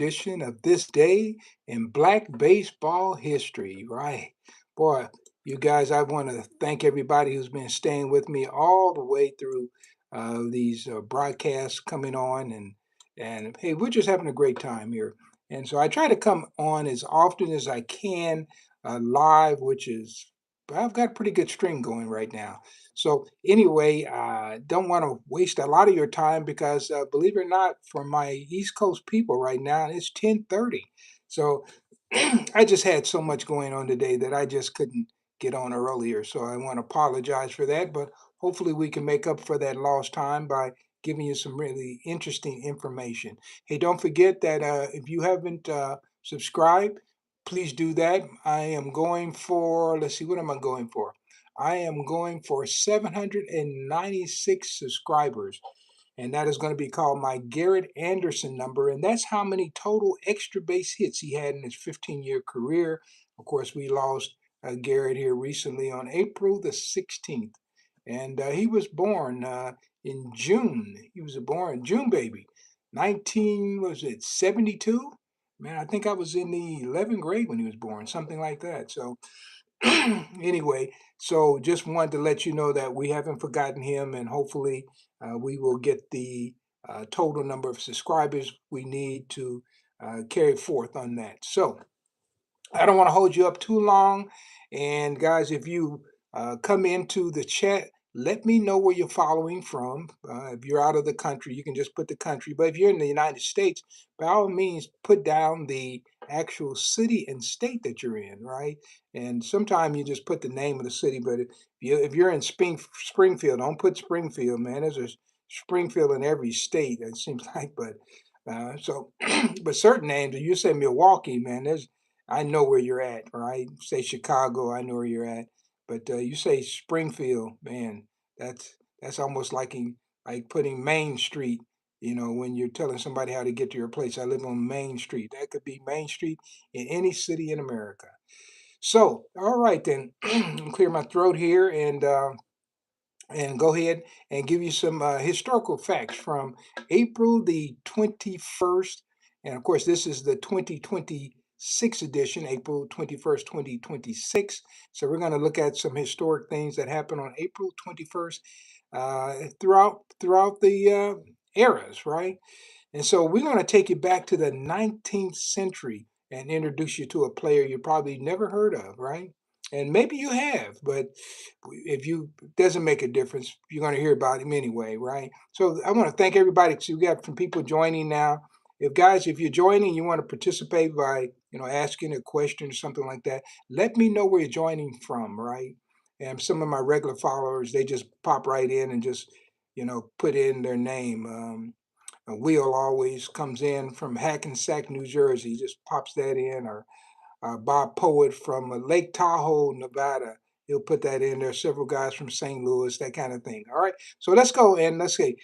edition of This Day in Black Baseball History. Right. Boy, you guys, I want to thank everybody who's been staying with me all the way through these broadcasts coming on. And hey, we're just having a great time here. And so I try to come on as often as I can live, which is, I've got a pretty good stream going right now. So anyway, I don't want to waste a lot of your time because believe it or not, for my East Coast people right now, it's 10:30. So I just had so much going on today that I just couldn't get on earlier. So I want to apologize for that, but hopefully we can make up for that lost time by giving you some really interesting information. Hey, don't forget that if you haven't subscribed, please do that. I am going for, let's see, what am I going for? I am going for 796 subscribers, and that is going to be called my Garrett Anderson number. And that's how many total extra base hits he had in his 15-year career. Of course, we lost Garrett here recently on April the 16th. And he was born in June. He was a born June baby. 19, was it 72? Man, I think I was in the 11th grade when he was born, something like that. So anyway, so just wanted to let you know that we haven't forgotten him, and hopefully we will get the total number of subscribers we need to carry forth on that. So I don't want to hold you up too long. And guys, if you come into the chat, let me know where you're following from. If you're out of the country, you can just put the country. But if you're in the United States, by all means, put down the actual city and state that you're in, right? And sometimes you just put the name of the city. But if you're in Springfield, don't put Springfield, man. There's a Springfield in every state, it seems like. But so, but certain names, if you say Milwaukee, man, there's I know where you're at, right? Say Chicago, I know where you're at. But you say Springfield, man, that's almost like putting Main Street, when you're telling somebody how to get to your place. I live on Main Street. That could be Main Street in any city in America. So, all right then, clear my throat here and go ahead and give you some historical facts from April the 21st. And of course, this is the 2026 edition, April 21st, 2026. So we're going to look at some historic things that happened on April 21st throughout the eras, right? And so we're going to take you back to the 19th century and introduce you to a player you probably never heard of, right? And maybe you have, but if you doesn't make a difference, you're going to hear about him anyway, right? So I want to thank everybody. So we got some people joining now. If you're joining, you want to participate by asking a question or something like that. Let me know where you're joining from, right? And some of my regular followers, they just pop right in and just put in their name. Will always comes in from Hackensack, New Jersey, just pops that in, or Bob Poet from Lake Tahoe, Nevada. He'll put that in. There are several guys from St. Louis, that kind of thing. All right, so let's go and let's see.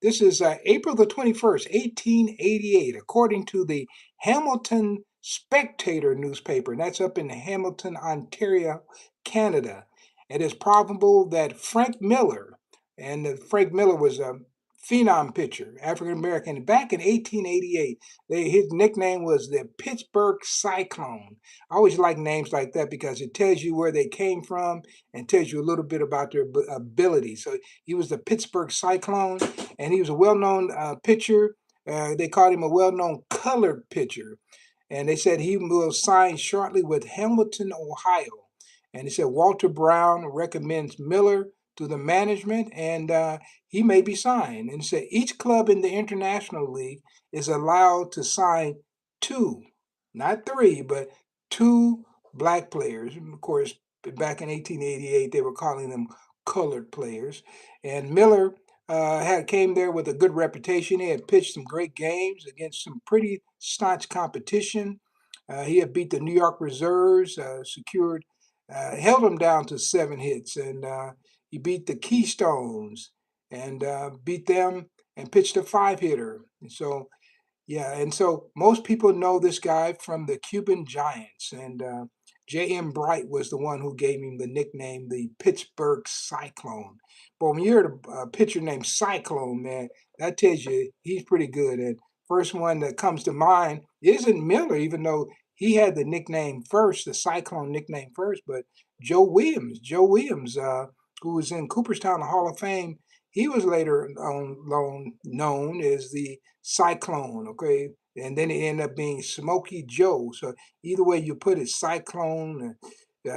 This is April the 21st, 1888, according to the Hamilton Spectator newspaper, and that's up in Hamilton, Ontario, Canada. It is probable that Frank Miller, and Frank Miller was a phenom pitcher, African American, back in 1888. His nickname was the Pittsburgh Cyclone. I always like names like that because it tells you where they came from and tells you a little bit about their ability. So he was the Pittsburgh Cyclone, and he was a well-known pitcher. They called him a well-known colored pitcher. And they said he will sign shortly with Hamilton, Ohio. And he said Walter Brown recommends Miller to the management, and he may be signed. And he said each club in the International League is allowed to sign two, not three, but two black players. And of course, back in 1888, they were calling them colored players. And Miller had came there with a good reputation. He had pitched some great games against some pretty staunch competition. He had beat the New York Reserves, held them down to 7 hits, and he beat the Keystones and beat them and pitched a 5-hitter. And so, yeah, and so most people know this guy from the Cuban Giants, and J.M. Bright was the one who gave him the nickname, the Pittsburgh Cyclone. But when you're a pitcher named Cyclone, man, that tells you he's pretty good. And first one that comes to mind isn't Miller, even though he had the nickname first, the Cyclone nickname first, but Joe Williams, who was in Cooperstown Hall of Fame, he was later known as the Cyclone, okay? And then it ended up being Smokey Joe. So either way you put it, Cyclone,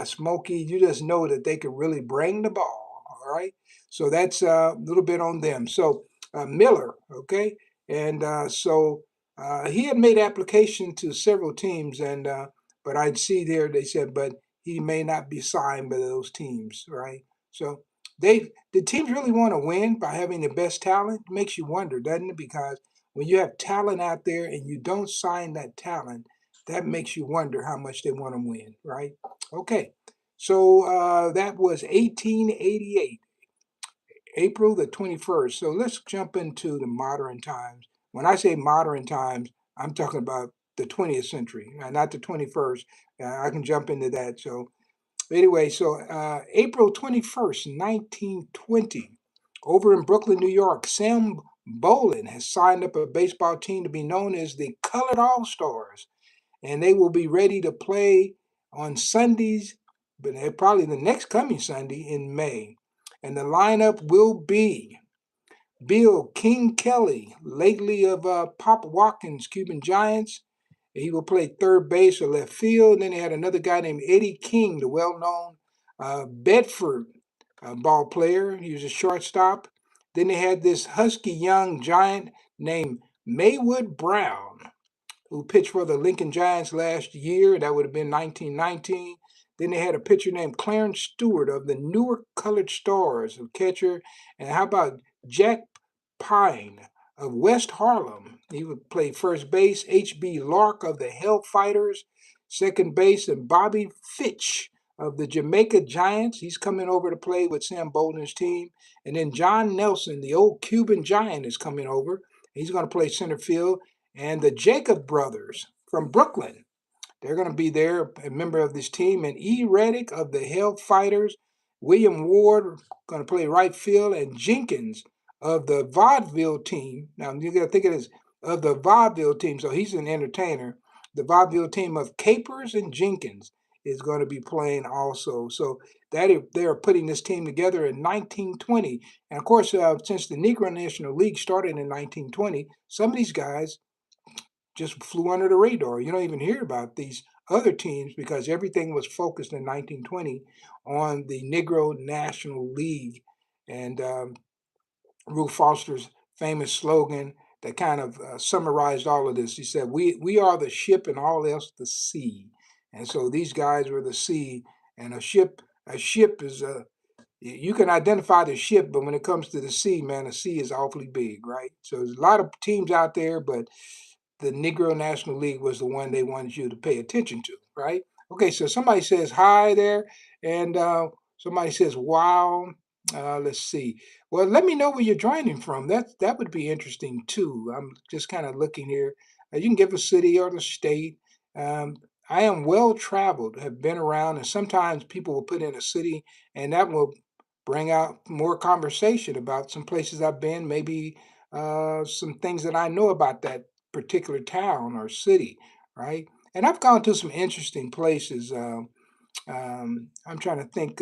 Smokey, you just know that they could really bring the ball, all right? So that's a little bit on them. So Miller, okay? And he had made application to several teams, and but I'd see there they said, but he may not be signed by those teams, right? So the teams really want to win by having the best talent. It makes you wonder, doesn't it? Because when you have talent out there and you don't sign that talent, that makes you wonder how much they want to win, right? Okay, so that was 1888. April the 21st. So let's jump into the modern times. When I say modern times, I'm talking about the 20th century, not the 21st. I can jump into that. So anyway, so April 21st, 1920, over in Brooklyn, New York, Sam Bolin has signed up a baseball team to be known as the Colored All Stars, and they will be ready to play on Sundays, but probably the next coming Sunday in May. And the lineup will be Bill King Kelly, lately of Pop Watkins Cuban Giants. He will play third base or left field. Then they had another guy named Eddie King, the well-known Bedford ball player. He was a shortstop. Then they had this husky young giant named Maywood Brown, who pitched for the Lincoln Giants last year. That would have been 1919. Then they had a pitcher named Clarence Stewart of the Newark Colored Stars, a catcher. And how about Jack Pine of West Harlem? He would play first base. H.B. Lark of the Hellfighters, second base. And Bobby Fitch of the Jamaica Giants. He's coming over to play with Sam Bolden's team. And then John Nelson, the old Cuban Giant, is coming over. He's going to play center field. And the Jacob brothers from Brooklyn, they're going to be there, a member of this team. And E. Reddick of the Hellfighters, William Ward going to play right field, and Jenkins of the Vaudeville team. Now you got to think of this, of the Vaudeville team. So he's an entertainer. The Vaudeville team of Capers and Jenkins is going to be playing also. So they are putting this team together in 1920. And of course, since the Negro National League started in 1920, some of these guys just flew under the radar. You don't even hear about these other teams because everything was focused in 1920 on the Negro National League. And Ruth Foster's famous slogan that kind of summarized all of this. He said, we are the ship and all else the sea. And so these guys were the sea. And a ship is you can identify the ship, but when it comes to the sea, man, the sea is awfully big, right? So there's a lot of teams out there, but the Negro National League was the one they wanted you to pay attention to, right? Okay, so somebody says hi there, and somebody says wow. Let's see. Well, let me know where you're joining from. That would be interesting too. I'm just kind of looking here. You can give a city or the state. Um, I am well traveled, have been around, and sometimes people will put in a city, and that will bring out more conversation about some places I've been, maybe some things that I know about that particular town or city, right? And I've gone to some interesting places. I'm trying to think.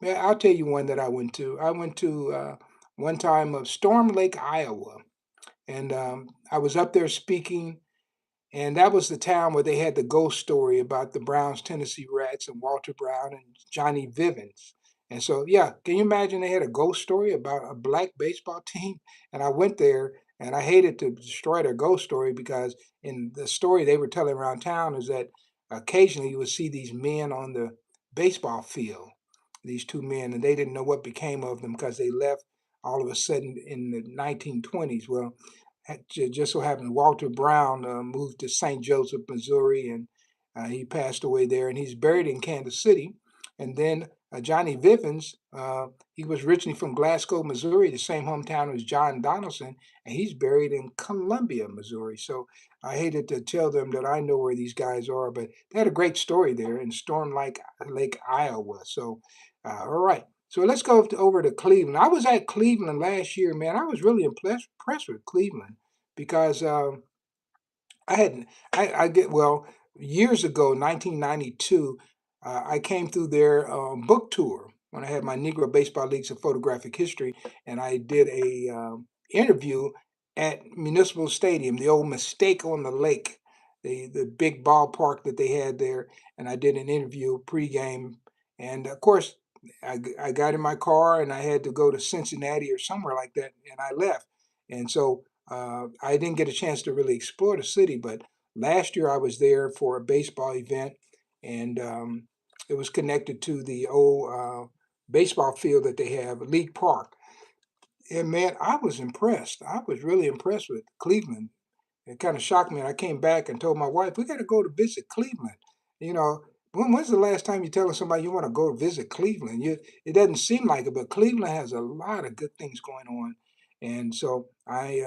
I'll tell you one that I went to. I went to one time of Storm Lake, Iowa, and I was up there speaking, and that was the town where they had the ghost story about the Browns, Tennessee Rats, and Walter Brown and Johnny Vivens. And so, yeah, can you imagine they had a ghost story about a black baseball team? And I went there, and I hated to destroy their ghost story because in the story they were telling around town is that occasionally you would see these men on the baseball field, these two men, and they didn't know what became of them because they left all of a sudden in the 1920s. Well, just so happened Walter Brown moved to St. Joseph, Missouri, and he passed away there, and he's buried in Kansas City. And then Johnny Vivens, he was originally from Glasgow, Missouri, the same hometown as John Donaldson, and he's buried in Columbia, Missouri. So I hated to tell them that I know where these guys are, but they had a great story there in Storm Lake, Iowa. So, all right. So let's go over to Cleveland. I was at Cleveland last year, man. I was really impressed with Cleveland. because I hadn't. I get well years ago, 1992. I came through their book tour when I had my Negro Baseball Leagues of Photographic History, and I did a interview at Municipal Stadium, the old Mistake on the Lake, the big ballpark that they had there, and I did an interview pregame, and of course. I got in my car and I had to go to Cincinnati or somewhere like that, and I left. And so I didn't get a chance to really explore the city, but last year I was there for a baseball event, and it was connected to the old baseball field that they have, League Park. And man, I was impressed. I was really impressed with Cleveland. It kind of shocked me. And I came back and told my wife, we got to go to visit Cleveland. You know, when's the last time you telling somebody you want to go visit Cleveland? It doesn't seem like it, but Cleveland has a lot of good things going on. And so I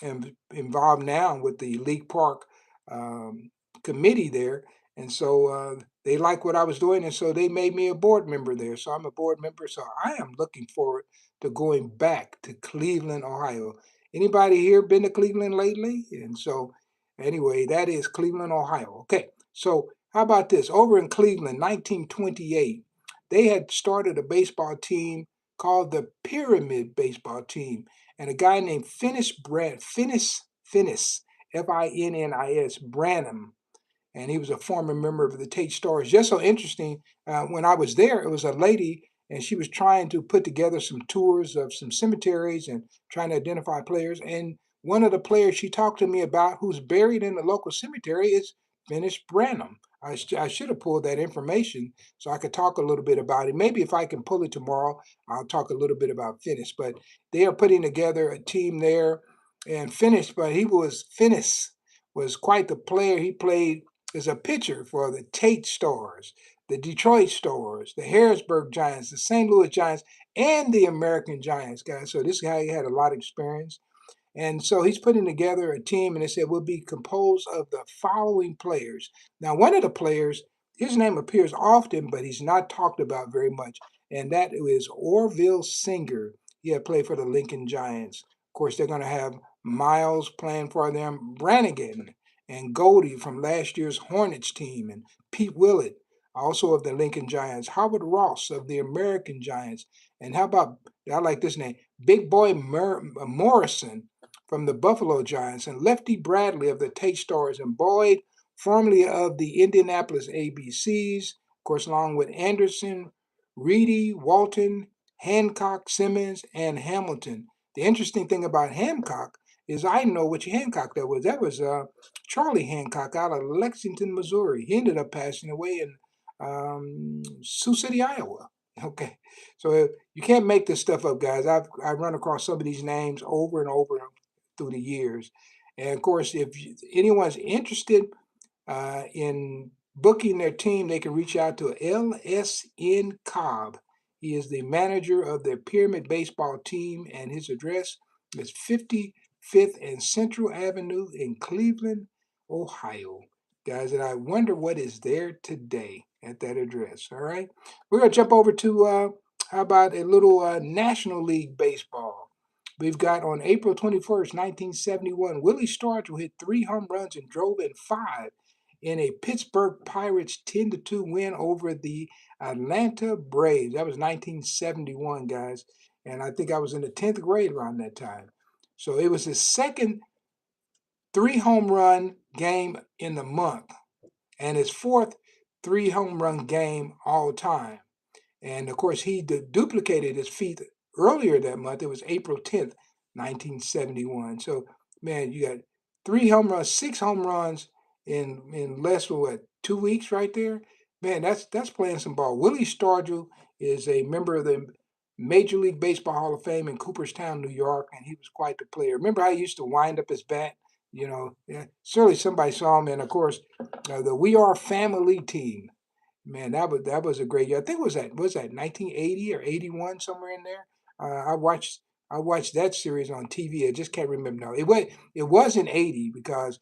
am involved now with the League Park um, committee there. And so they like what I was doing. And so they made me a board member there. So I'm a board member. So I am looking forward to going back to Cleveland, Ohio. Anybody here been to Cleveland lately? And so, anyway, that is Cleveland, Ohio. Okay, so how about this? Over in Cleveland, 1928, they had started a baseball team called the Pyramid Baseball Team, and a guy named Finnis, Finnis, Branham, and he was a former member of the Tate Stars. Just so interesting, when I was there, it was a lady, and she was trying to put together some tours of some cemeteries and trying to identify players. And one of the players she talked to me about, who's buried in the local cemetery, is Finnish Branham. I should have pulled that information so I could talk a little bit about it. Maybe if I can pull it tomorrow, I'll talk a little bit about Finnish. But they are putting together a team there, and Finnis was quite the player. He played is a pitcher for the Tate Stars, the Detroit Stars, the Harrisburg Giants, the St. Louis Giants, and the American Giants, guys. So this guy had a lot of experience. And so he's putting together a team, and they said will be composed of the following players. Now, one of the players, his name appears often, but he's not talked about very much, and that is Orville Singer. He had played for the Lincoln Giants. Of course, they're going to have Miles playing for them, Brannigan and Goldie from last year's Hornets team, and Pete Willett, also of the Lincoln Giants, Howard Ross of the American Giants, and how about, I like this name, Big Boy Morrison from the Buffalo Giants, and Lefty Bradley of the Tate Stars, and Boyd, formerly of the Indianapolis ABCs, of course, along with Anderson, Reedy, Walton, Hancock, Simmons, and Hamilton. The interesting thing about Hancock is I know which Hancock that was. That was Charlie Hancock out of Lexington, Missouri. He ended up passing away in Sioux City, Iowa. Okay, so you can't make this stuff up, guys. I've run across some of these names over and over through the years, and of course, if anyone's interested in booking their team, they can reach out to LSN Cobb. He is the manager of the Pyramid Baseball team, and his address is 55th and Central Avenue in Cleveland, Ohio. Guys, and I wonder what is there today at that address. All right, we're going to jump over to how about a little National League baseball. We've got on April 21st, 1971, Willie Stargell hit 3 home runs and drove in 5 in a Pittsburgh Pirates 10-2 win over the Atlanta Braves. That was 1971, guys. And I think I was in the 10th grade around that time. So it was his second 3 home run game in the month and his fourth 3 home run game all time. And of course, he duplicated his feat earlier that month. It was April 10th, 1971. So, man, you got 3 home runs, 6 home runs in less than what, 2 weeks right there? Man, that's playing some ball. Willie Stargell is a member of the Major League Baseball Hall of Fame in Cooperstown, New York, and he was quite the player. Remember how he used to wind up his bat? You know, yeah, certainly somebody saw him, and of course, the We Are Family team. Man, that was a great year. I think was that 1980 or 81 somewhere in there. I watched that series on TV. I just can't remember now. It was in 80 because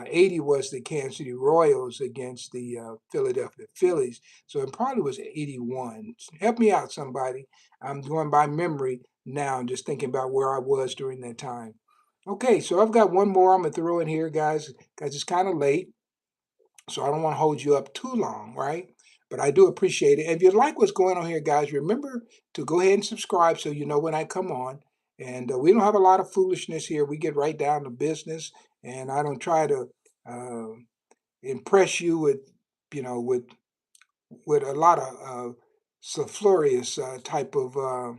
80 was the Kansas City Royals against the Philadelphia Phillies. So it probably was 81. Help me out, somebody. I'm going by memory now, just thinking about where I was during that time. Okay, so I've got one more I'm gonna throw in here, guys, because it's kind of late. So I don't want to hold you up too long, right? But I do appreciate it. And if you like what's going on here, guys, remember to go ahead and subscribe so you know when I come on. And we don't have a lot of foolishness here. We get right down to business, and I don't try to uh, impress you with, you know, with a lot of sulfurious type of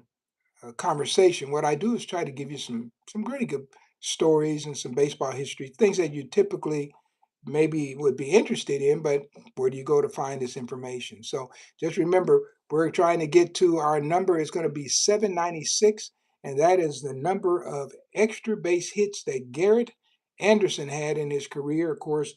conversation. What I do is try to give you some really good stories and some baseball history, things that you typically maybe would be interested in, but where do you go to find this information? So just remember, we're trying to get to our number is going to be 796, and that is the number of extra base hits that Garrett Anderson had in his career. Of course,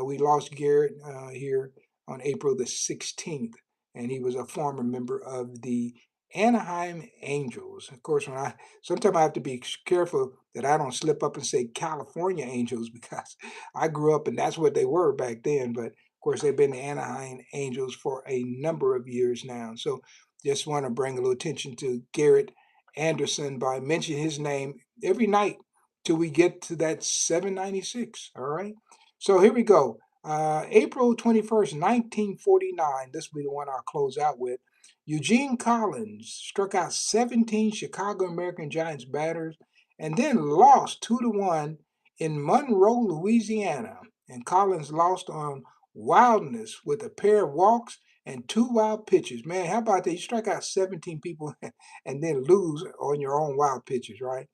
we lost Garrett here on April the 16th, and he was a former member of the Anaheim Angels. Of course, when I sometimes I have to be careful that I don't slip up and say California Angels because I grew up and that's what they were back then. But of course, they've been the Anaheim Angels for a number of years now. So just want to bring a little attention to Garrett Anderson by mentioning his name every night till we get to that 796. All right. So here we go. April 21st, 1949. This will be the one I'll close out with. Eugene Collins struck out 17 Chicago American Giants batters and then lost 2-1 in Monroe, Louisiana. And Collins lost on wildness with a pair of walks and two wild pitches. Man, how about that? You strike out 17 people and then lose on your own wild pitches, right?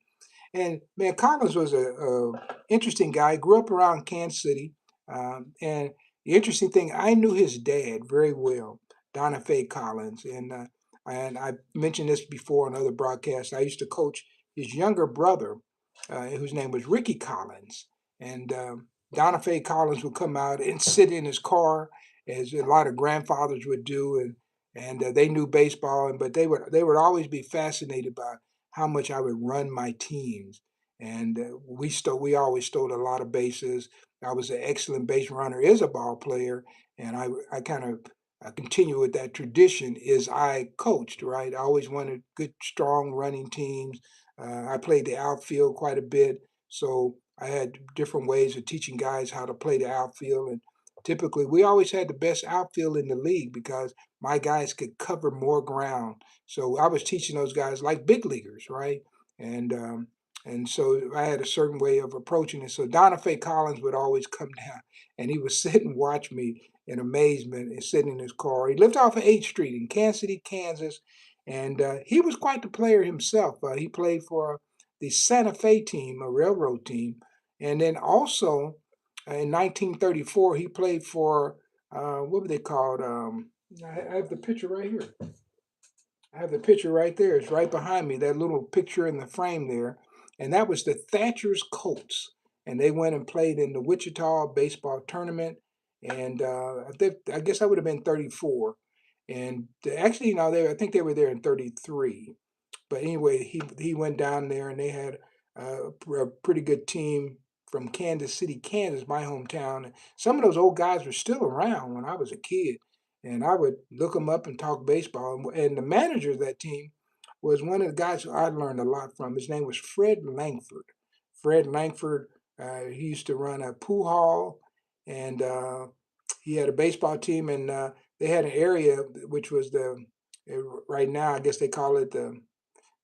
And man, Collins was a interesting guy. Grew up around Kansas City, and the interesting thing, I knew his dad very well, Donna Faye Collins, and I mentioned this before on other broadcasts. I used to coach his younger brother, whose name was Ricky Collins, and Donna Faye Collins would come out and sit in his car, as a lot of grandfathers would do, and they knew baseball, but they would always be fascinated by how much I would run my teams. And we always stole a lot of bases. I was an excellent base runner as a ball player, and I kind of continue with that tradition as I coached. Right, I always wanted good, strong running teams. I played the outfield quite a bit, so I had different ways of teaching guys how to play the outfield. And typically, we always had the best outfield in the league because my guys could cover more ground, so I was teaching those guys like big leaguers, right? And and so I had a certain way of approaching it. So Donna Faye Collins would always come down, and he would sit and watch me in amazement and sitting in his car. He lived off of 8th Street in Kansas City, Kansas, and he was quite the player himself. He played for the Santa Fe team, a railroad team, and then also in 1934 he played for what were they called? I have the picture right here. I have the picture right there. It's right behind me, that little picture in the frame there. And that was the Thatcher's Colts. And they went and played in the Wichita baseball tournament. And I guess I would have been 34. And actually, no, I think they were there in 33. But anyway, he went down there and they had a pretty good team from Kansas City, Kansas, my hometown. And some of those old guys were still around when I was a kid, and I would look them up and talk baseball. And the manager of that team was one of the guys who I learned a lot from. His name was Fred Langford. Fred Langford, he used to run a pool hall, and he had a baseball team, and they had an area which was right now I guess they call it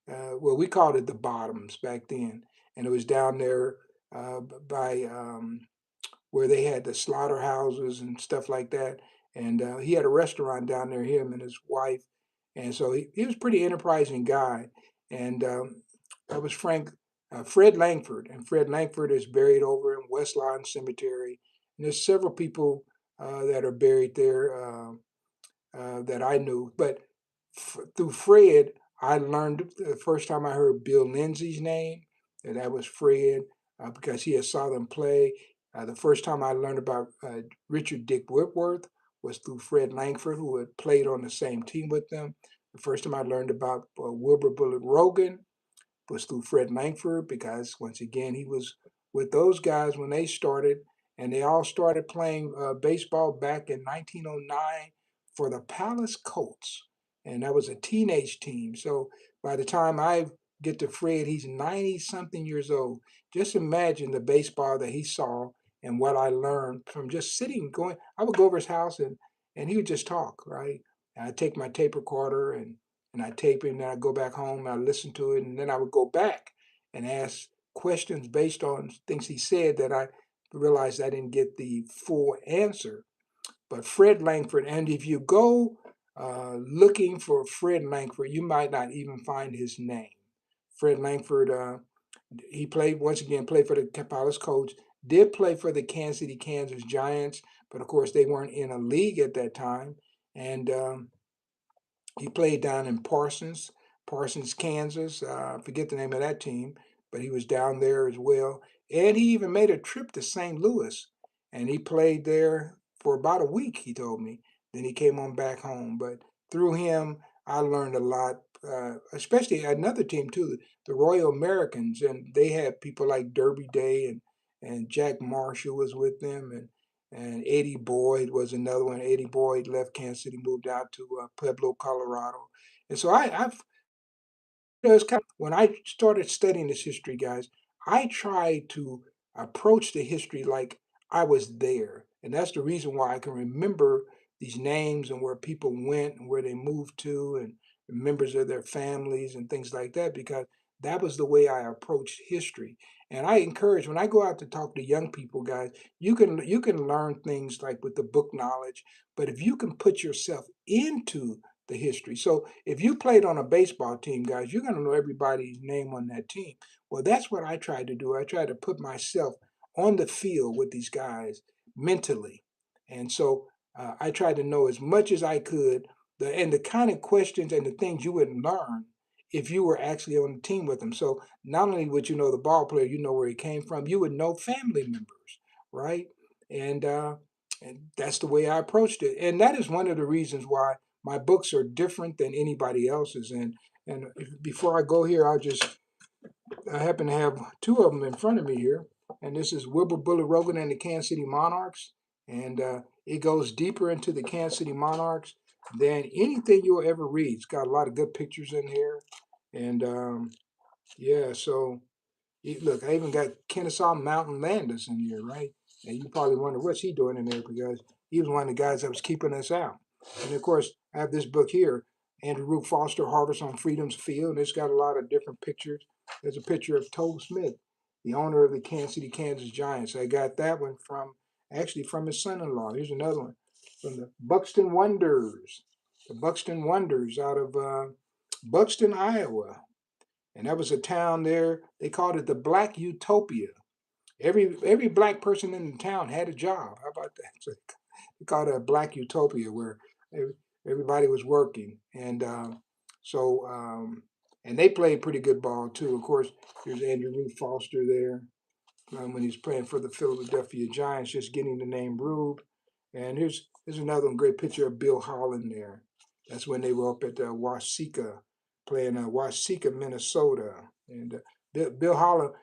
well, we called it the Bottoms back then, and it was down there by where they had the slaughterhouses and stuff like that. And he had a restaurant down there, him and his wife. And so he was a pretty enterprising guy. And that was Fred Langford. And Fred Langford is buried over in West Lawn Cemetery. And there's several people that are buried there that I knew. But through Fred, I learned the first time I heard Bill Lindsay's name, that was Fred, because he had saw them play. The first time I learned about Richard Dick Whitworth was through Fred Langford, who had played on the same team with them. The first time I learned about Wilbur Bullet Rogan was through Fred Langford, because once again he was with those guys when they started, and they all started playing baseball back in 1909 for the Palace Colts, and that was a teenage team. So by the time I get to Fred. He's 90 something years old. Just imagine the baseball that he saw and what I learned from just sitting, going. I would go over his house and he would just talk, right? And I'd take my tape recorder and I'd tape it and then I'd go back home and I'd listen to it and then I would go back and ask questions based on things he said that I realized I didn't get the full answer. But Fred Langford, and if you go looking for Fred Langford, you might not even find his name. Fred Langford, he played once again, played for the Palace coach, did play for the Kansas City, Kansas Giants, but of course they weren't in a league at that time. And he played down in Parsons, Kansas. I forget the name of that team, but he was down there as well. And he even made a trip to St. Louis, and he played there for about a week. He told me. Then he came on back home. But through him, I learned a lot, especially another team too, the Royal Americans, and they had people like Derby Day and Jack Marshall was with them, and Eddie Boyd was another one. Eddie Boyd left Kansas City, moved out to Pueblo, Colorado. And so I've it's kind of, when I started studying this history, guys, I tried to approach the history like I was there. And that's the reason why I can remember these names and where people went and where they moved to and the members of their families and things like that, because that was the way I approached history. And I encourage when I go out to talk to young people, guys, you can learn things like with the book knowledge, but if you can put yourself into the history. So if you played on a baseball team, guys, you're going to know everybody's name on that team. Well, that's what I tried to do. I tried to put myself on the field with these guys mentally. And so I tried to know as much as I could and the kind of questions and the things you would learn if you were actually on the team with them. So not only would you know the ball player, you know where he came from, you would know family members, right? And uh, and that's the way I approached it. And that is one of the reasons why my books are different than anybody else's. And before I go here, I happen to have two of them in front of me here. And this is Wilbur Bullet Rogan and the Kansas City Monarchs. And it goes deeper into the Kansas City Monarchs than anything you'll ever read. It's got a lot of good pictures in here. And yeah, so look, I even got Kennesaw Mountain Landis in here, right? And you probably wonder what's he doing in there because he was one of the guys that was keeping us out. And of course, I have this book here, Andrew Root Foster, Harvest on Freedom's Field. And it's got a lot of different pictures. There's a picture of Toe Smith, the owner of the Kansas City, Kansas Giants. I got that one actually from his son-in-law. Here's another one from the Buxton Wonders. The Buxton Wonders out of Buxton, Iowa. And that was a town there. They called it the Black Utopia. Every black person in the town had a job. How about that? So they called it a Black Utopia where everybody was working. And they played pretty good ball too. Of course, there's Andrew Ruth Foster there when he's playing for the Philadelphia Giants, just getting the name Rube. And here's another one, great picture of Bill Holland there. That's when they were up at Wasika, playing Wasika, Minnesota. And Bill Holland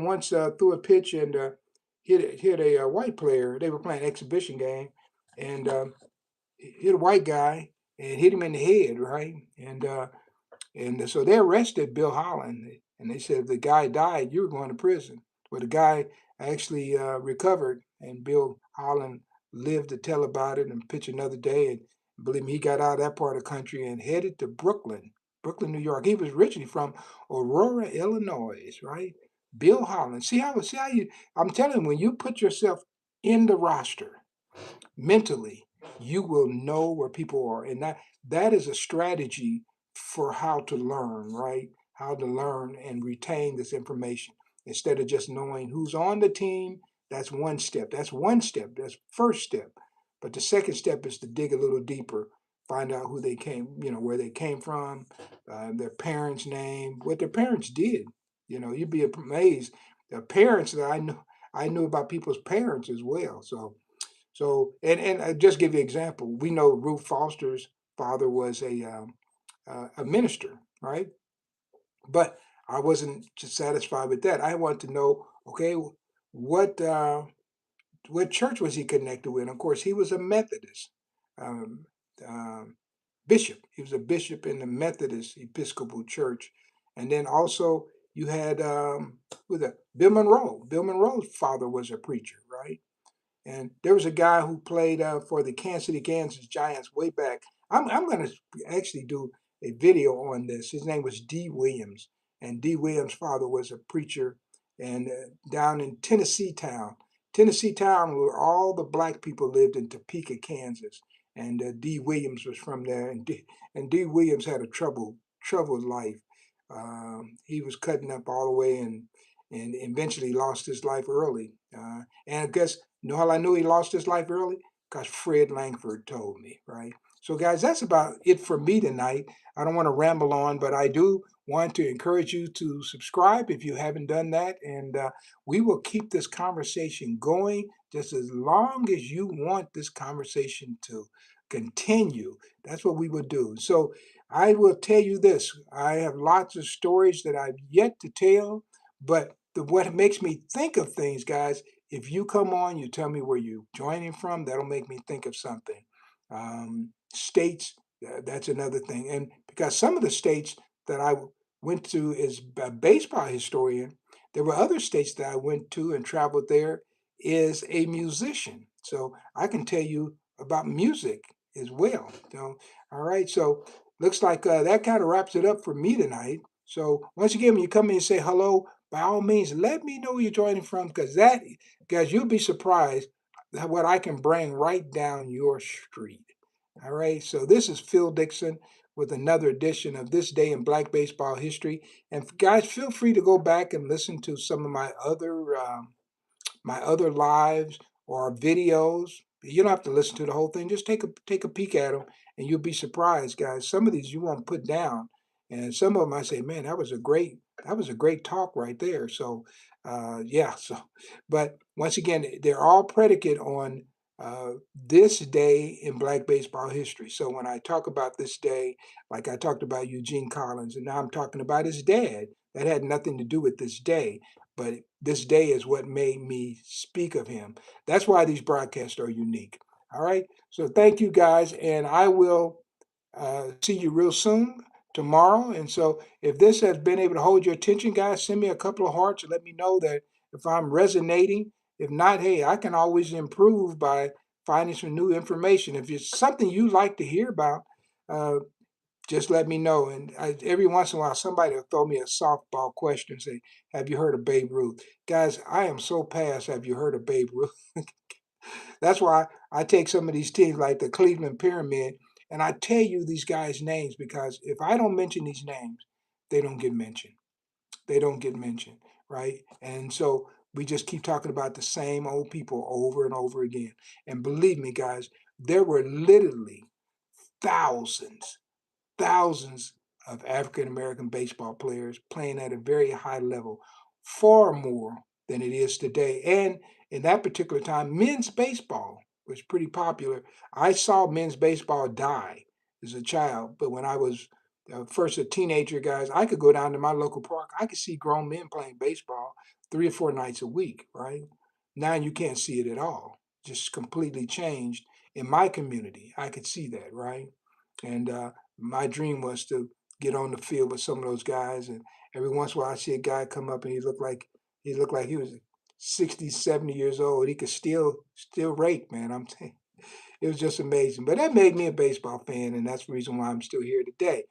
once threw a pitch and hit a white player. They were playing an exhibition game, and hit a white guy and hit him in the head, right? And so they arrested Bill Holland, and they said if the guy died, you were going to prison. Well, the guy actually recovered, and Bill Holland lived to tell about it and pitch another day. And believe me, he got out of that part of the country and headed to Brooklyn, New York. He was originally from Aurora, Illinois, right? Bill Holland. See how you. I'm telling you, when you put yourself in the roster mentally, you will know where people are, and that is a strategy for how to learn, right? How to learn and retain this information instead of just knowing who's on the team. That's one step. That's one step. That's first step. But the second step is to dig a little deeper, find out who they came, where they came from, their parents' name, what their parents did. You'd be amazed. The parents that I knew about people's parents as well. So I just give you an example. We know Ruth Foster's father was a minister, right? But I wasn't just satisfied with that. I wanted to know, okay, what uh, what church was he connected with? And of course, he was a Methodist um, um, bishop. He was a bishop in the Methodist Episcopal Church, And then also you had with Bill Monroe. Bill Monroe's father was a preacher, right? And there was a guy who played for the Kansas City, Kansas Giants way back. I'm going to actually do a video on this. His name was D. Williams, and D. Williams' father was a preacher, and down in Tennessee Town, where all the black people lived in Topeka, Kansas, and D. Williams was from there, and D. Williams had a troubled life. He was cutting up all the way and eventually lost his life early. And I guess you know how I knew he lost his life early? Because Fred Langford told me, right? So, guys, that's about it for me tonight. I don't want to ramble on, but I do want to encourage you to subscribe if you haven't done that. And we will keep this conversation going just as long as you want this conversation to continue. That's what we will do. So, I will tell you this, I have lots of stories that I've yet to tell, but what makes me think of things, guys, if you come on, you tell me where you're joining from, that'll make me think of something. States, that's another thing. And because some of the states that I went to as a baseball historian, there were other states that I went to and traveled there as a musician. So I can tell you about music as well. So, all right. So looks like that kind of wraps it up for me tonight. So once again, when you come in and say hello, by all means, let me know where you're joining from because that, guys, you'll be surprised at what I can bring right down your street. All right. So this is Phil Dixon with another edition of This Day in Black Baseball History. And guys, feel free to go back and listen to some of my other lives or videos. You don't have to listen to the whole thing. Just take a peek at them, and you'll be surprised, guys. Some of these you won't put down, and some of them I say, man, that was a great talk right there. So, yeah. So, but once again, they're all predicate on this day in Black baseball history. So when I talk about this day, like I talked about Eugene Collins, and now I'm talking about his dad. That had nothing to do with this day, but this day is what made me speak of him. That's why these broadcasts are unique. All right. So thank you guys, and I will see you real soon tomorrow. And so if this has been able to hold your attention, guys, send me a couple of hearts and let me know that if I'm resonating. If not, hey, I can always improve by finding some new information. If it's something you like to hear about, uh, just let me know. And every once in a while, somebody will throw me a softball question and say, have you heard of Babe Ruth? Guys, I am so past, have you heard of Babe Ruth? That's why I take some of these teams like the Cleveland Pyramid and I tell you these guys' names because if I don't mention these names, they don't get mentioned. They don't get mentioned, right? And so we just keep talking about the same old people over and over again. And believe me, guys, there were literally thousands thousands of African American baseball players playing at a very high level, far more than it is today. And in that particular time, men's baseball was pretty popular. I saw men's baseball die as a child, but when I was first a teenager, guys, I could go down to my local park. I could see grown men playing baseball 3 or 4 nights a week, right? Now you can't see it at all. Just completely changed in my community. I could see that, right? And my dream was to get on the field with some of those guys. And every once in a while, I see a guy come up and he looked like he was 60, 70 years old. He could still rake, man. I'm saying it was just amazing. But that made me a baseball fan, and that's the reason why I'm still here today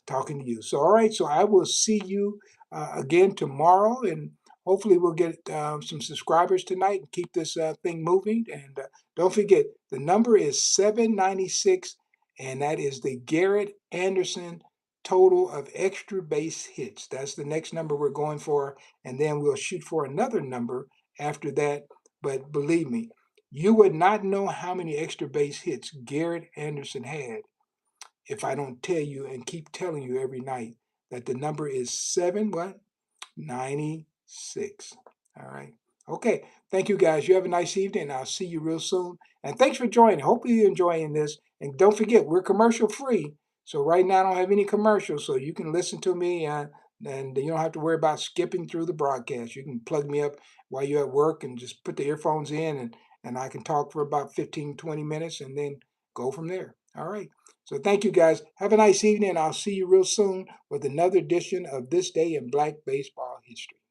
talking to you. So, all right. So I will see you again tomorrow, and hopefully we'll get some subscribers tonight and keep this thing moving. And don't forget, the number is 796, and that is the Garrett Anderson total of extra base hits. That's the next number we're going for, and then we'll shoot for another number after that. But believe me, you would not know how many extra base hits Garrett Anderson had if I don't tell you and keep telling you every night that the number is 796. All right. Okay. Thank you guys. You have a nice evening. I'll see you real soon. And thanks for joining. Hopefully you're enjoying this. And don't forget, we're commercial free. So right now I don't have any commercials. So you can listen to me and you don't have to worry about skipping through the broadcast. You can plug me up while you're at work and just put the earphones in and I can talk for about 15, 20 minutes and then go from there. All right. So thank you guys. Have a nice evening. I'll see you real soon with another edition of This Day in Black Baseball History.